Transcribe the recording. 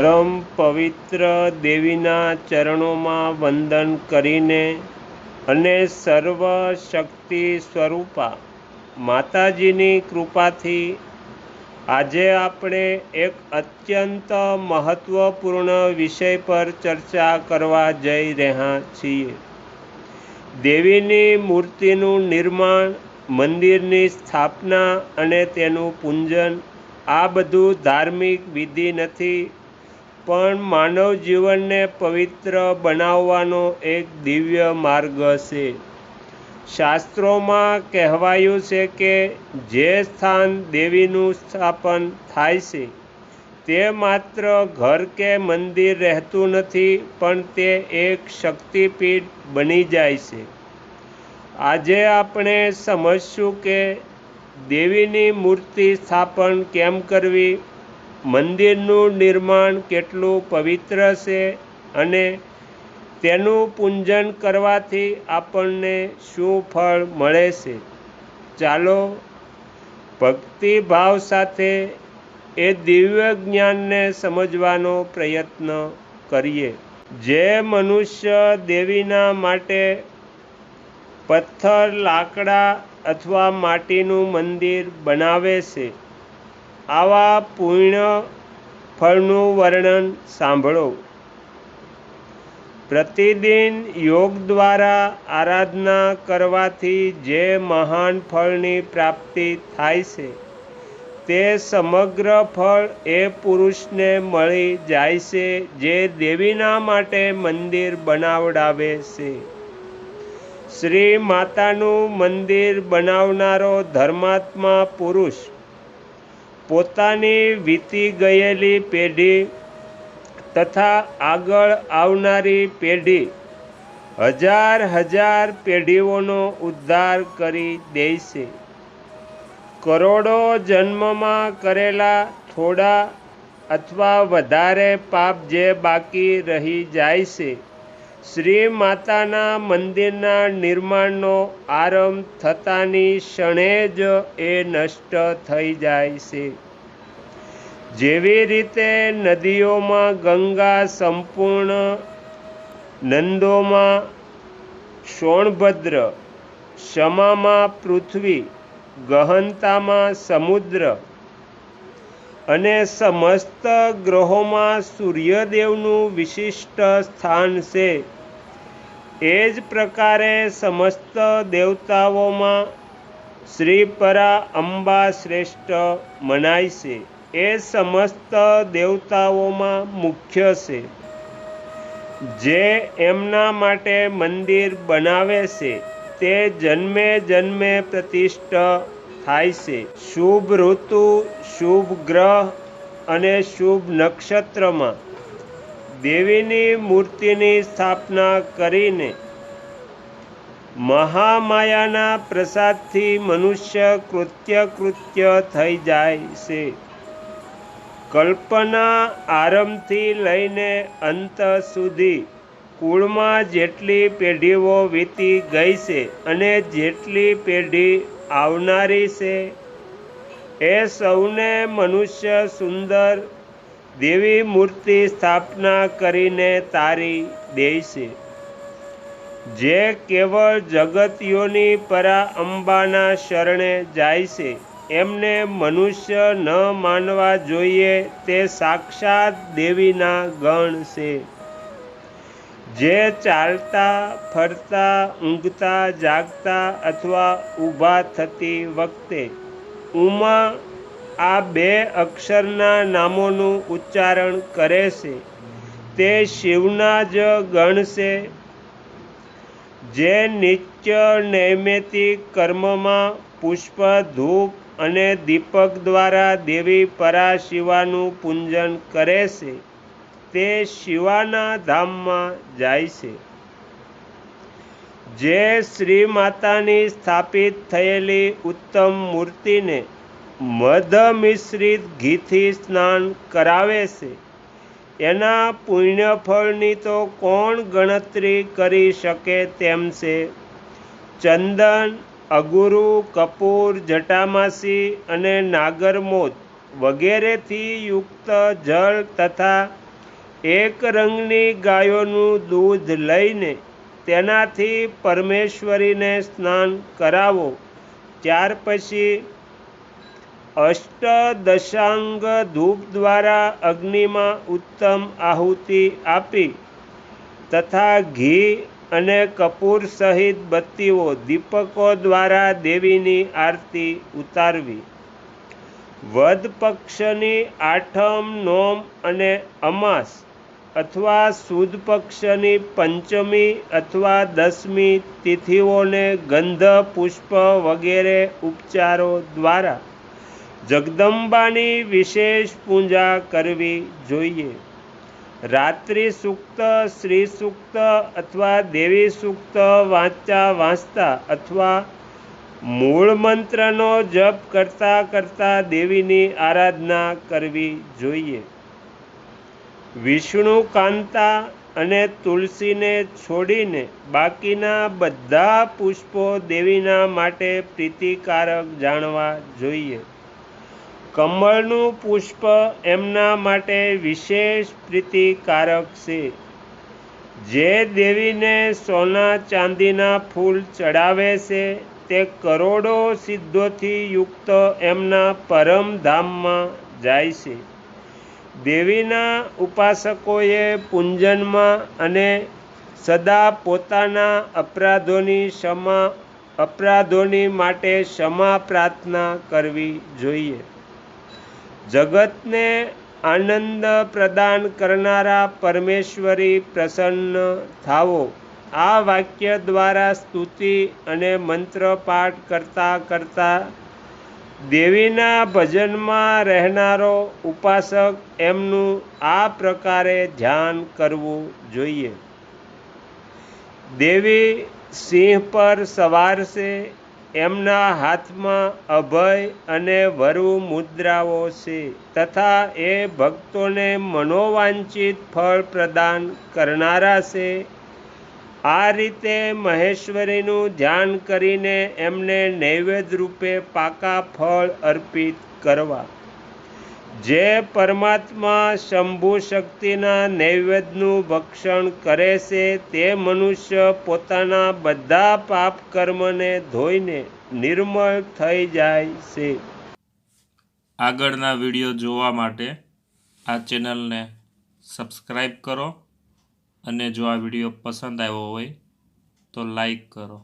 પરમ પવિત્ર દેવીના ચરણોમાં વંદન કરીને અને સર્વ શક્તિ સ્વરૂપા માતાજીની કૃપાથી આજે આપણે એક અત્યંત મહત્વપૂર્ણ વિષય પર ચર્ચા કરવા જઈ રહ્યા છીએ। દેવીની મૂર્તિનું નિર્માણ, મંદિરની સ્થાપના અને તેનું પૂજન આ બધું ધાર્મિક વિધિ નથી, પણ માનવ જીવનને પવિત્ર બનાવવાનો એક દિવ્ય માર્ગ છે। શાસ્ત્રોમાં કહેવાયું છે કે જે સ્થાન દેવીનું સ્થાપન થાય છે તે માત્ર ઘર કે મંદિર રહેતું નથી, પણ તે એક શક્તિપીઠ બની જાય છે। આજે આપણે સમજશું કે દેવીની મૂર્તિ સ્થાપન કેમ કરવી, મંદિરનું નિર્માણ કેટલું પવિત્ર છે અને તેનું પૂજન કરવાથી આપણને શું ફળ મળે છે। ચાલો ભક્તિભાવ સાથે એ દિવ્ય જ્ઞાનને સમજવાનો પ્રયત્ન કરીએ। જે મનુષ્ય દેવીના માટે પથ્થર, લાકડા અથવા માટીનું મંદિર બનાવે છે, આવા પુણ્ય ફળનું વર્ણન સાંભળો। પ્રતિદિન યોગ દ્વારા આરાધના કરવાથી જે મહાન ફળની પ્રાપ્તિ થાય છે, તે સમગ્ર ફળ એ પુરુષને મળી જાય છે જે દેવીના માટે મંદિર બનાવડાવે છે। શ્રી માતાનું મંદિર બનાવનારો ધર્માત્મા પુરુષ પોતાની વીતી ગયેલી પેઢી તથા આગળ આવનારી પેઢી હજાર હજાર પેઢીઓનો ઉદ્ધાર કરી દે છે। કરોડો જન્મમાં કરેલા થોડા અથવા વધારે પાપ જે બાકી રહી જાય છે, શ્રી માતાના મંદિરના નિર્માણનો આરંભ થતાની ક્ષણે જ એ નષ્ટ થઈ જાય છે। જેવી રીતે નદીઓમાં ગંગા, સંપૂર્ણ નદોમાં સોણભદ્ર, ક્ષમામાં પૃથ્વી, ગહનતામાં સમુદ્ર અને સમસ્ત ગ્રહોમાં સૂર્યદેવનું વિશિષ્ટ સ્થાન છે, એ જ પ્રકારે સમસ્ત દેવતાઓમાં શ્રીપરા અંબા શ્રેષ્ઠ મનાય છે। એ સમસ્ત દેવતાઓમાં મુખ્ય છે, જે એમના માટે મંદિર બનાવે છે તે જન્મે જન્મે પ્રતિષ્ઠ થાય છે। શુભ ઋતુ, શુભ ગ્રહ અને શુભ નક્ષત્રમાં દેવીની મૂર્તિની સ્થાપના કરીને મહામાયાના પ્રસાદથી મનુષ્ય કૃત્ય થઈ જાય છે। કલ્પના આરંભથી લઈને અંત સુધી કુળમાં જેટલી પેઢીઓ વીતી ગઈ છે અને જેટલી પેઢી આવનારી છે, એ સૌને મનુષ્ય સુંદર દેવી મૂર્તિ સ્થાપના કરીને તારી દે છે। જે કેવળ જગતયોની પરા અંબાના શરણે જાય છે, એમને મનુષ્ય ન માનવા જોઈએ, તે સાક્ષાત દેવીના ગણ છે। જે ચાલતા, ફરતા, ઊંઘતા, જાગતા અથવા ઊભા થતી વખતે ઉમા આ બે અક્ષરના નામોનું ઉચ્ચારણ કરે છે, તે શિવના જ ગણ છે। જે નિત્ય નૈમિત્તિક કર્મમાં પુષ્પ, ધૂપ અને દીપક દ્વારા દેવી પરાશિવાનું પૂજન કરે છે, તે શિવાના ધામમાં જાય છે। જે શ્રી માતાની સ્થાપિત થયેલી ઉત્તમ મૂર્તિને મધ મિશ્રિત ઘીથી સ્નાન કરાવે છે, એના પુણ્યફળની તો કોણ ગણતરી કરી શકે તેમ છે। ચંદન, અગુરુ, કપૂર, જટામાસી અને નાગરમોદ વગેરેથી યુક્ત જળ તથા એક રંગની ગાયોનું દૂધ લઈને તેનાથી પરમેશ્વરીને સ્નાન કરાવો. ત્યાર પછી અષ્ટદશાંગ ધૂપ દ્વારા અગ્નિમાં ઉત્તમ આહુતિ આપી તથા ઘી અને કપૂર સહિત બત્તીઓ દીપકો દ્વારા દેવીની આરતી ઉતારવી. વદ પક્ષની આઠમ, નોમ અને અમાસ અથવા સુદ પક્ષની પંચમી અથવા 10મી તિથિઓને ગંધ, પુષ્પ વગેરે ઉપચારો દ્વારા જગદંબાની વિશેષ પૂજા કરવી જોઈએ. રાત્રિ સૂક્ત, શ્રી સૂક્ત અથવા દેવી સૂક્ત વાંચતા અથવા મૂળ મંત્રનો જપ કરતા દેવીની આરાધના કરવી જોઈએ. વિષ્ણુ કાંતા અને તુલસીને છોડીને બાકીના બધા પુષ્પો દેવીના માટે પ્રીતિકારક જાણવા જોઈએ. કમળનું પુષ્પ એમના માટે વિશેષ પ્રીતિકારક છે. જે દેવીને સોના ચાંદીના ફૂલ ચડાવે છે તે કરોડો સિદ્ધોથી યુક્ત એમના પરમધામમાં જાય છે. દેવીના ઉપાસકોએ પૂજનમાં અને સદા પોતાના અપરાધોની માટે ક્ષમા પ્રાર્થના કરવી જોઈએ. જગતને આનંદ પ્રદાન કરનારા પરમેશ્વરી પ્રસન્ન થાવો. આ વાક્ય દ્વારા સ્તુતિ અને મંત્ર પાઠ કરતા દેવીના ભજનમાં રહેનારો ઉપાસક એમનું આ પ્રકારે ધ્યાન કરવું જોઈએ. દેવી સિંહ પર સવાર છે. એમના હાથમાં અભય અને વરુ મુદ્રાઓ છે તથા એ ભક્તોને મનોવાંછિત ફળ પ્રદાન કરનારા છે. આ રીતે મહેશ્વરીનું ધ્યાન કરીને એમને નૈવેદ્ય રૂપે પાકા ફળ અર્પિત કરવા. જે પરમાત્મા શંભુ શક્તિના નૈવેદ્યનું ભક્ષણ કરે છે તે મનુષ્ય પોતાના બધા પાપ કર્મને ધોઈને નિર્મળ થઈ જાય છે. આગળના વિડીયો જોવા માટે આ ચેનલને સબસ્ક્રાઈબ કરો અને જો આ વિડીયો પસંદ આવ્યો હોય તો લાઈક કરો.